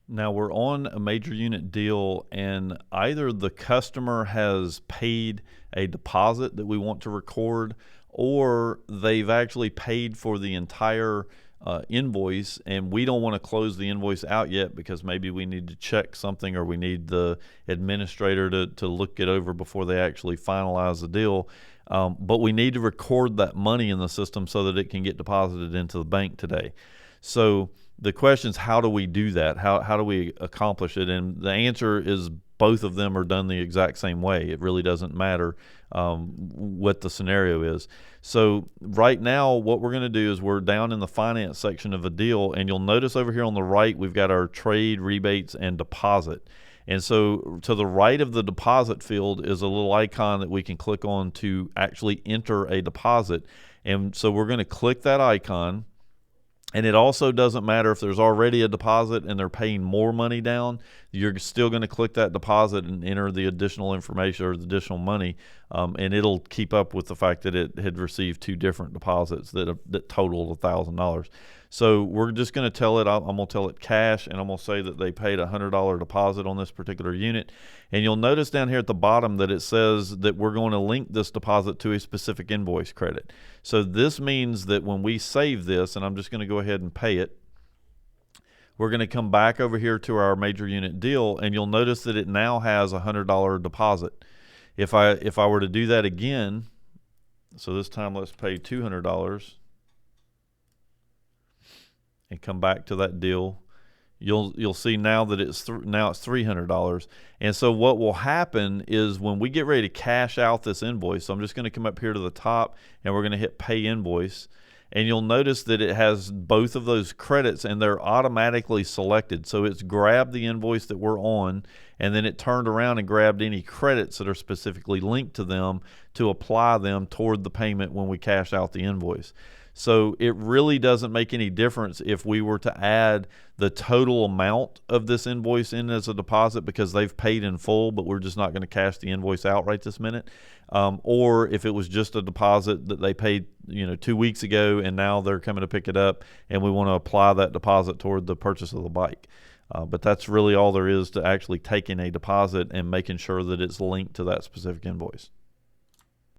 Now we're on a major unit deal, and either the customer has paid a deposit that we want to record, or they've actually paid for the entire invoice, and we don't want to close the invoice out yet because maybe we need to check something, or we need the administrator to look it over before they actually finalize the deal. But we need to record that money in the system so that it can get deposited into the bank today. So the question is, how do we do that? How do we accomplish it? And the answer is both of them are done the exact same way. It really doesn't matter what the scenario is. So right now, what we're going to do is we're down in the finance section of a deal, and you'll notice over here on the right, we've got our trade, rebates, and deposit. And so to the right of the deposit field is a little icon that we can click on to actually enter a deposit. And so we're going to click that icon. And it also doesn't matter if there's already a deposit and they're paying more money down, you're still going to click that deposit and enter the additional information or the additional money, and it'll keep up with the fact that it had received two different deposits that totaled $1,000. So we're just going to tell it, I'm going to tell it cash, and I'm going to say that they paid a $100 deposit on this particular unit. And you'll notice down here at the bottom that it says that we're going to link this deposit to a specific invoice credit. So this means that when we save this, and I'm just going to go ahead and pay it, we're going to come back over here to our major unit deal, and you'll notice that it now has a $100 deposit. If I were to do that again, so this time let's pay $200 and come back to that deal, you'll see now that it's now it's $300. And so what will happen is when we get ready to cash out this invoice, so I'm just going to come up here to the top and we're going to hit pay invoice, and you'll notice that it has both of those credits and they're automatically selected. So it's grabbed the invoice that we're on, and then it turned around and grabbed any credits that are specifically linked to them to apply them toward the payment when we cash out the invoice. So it really doesn't make any difference if we were to add the total amount of this invoice in as a deposit because they've paid in full, but we're just not going to cash the invoice out right this minute. Or if it was just a deposit that they paid 2 weeks ago and now they're coming to pick it up and we want to apply that deposit toward the purchase of the bike. But that's really all there is to actually taking a deposit and making sure that it's linked to that specific invoice.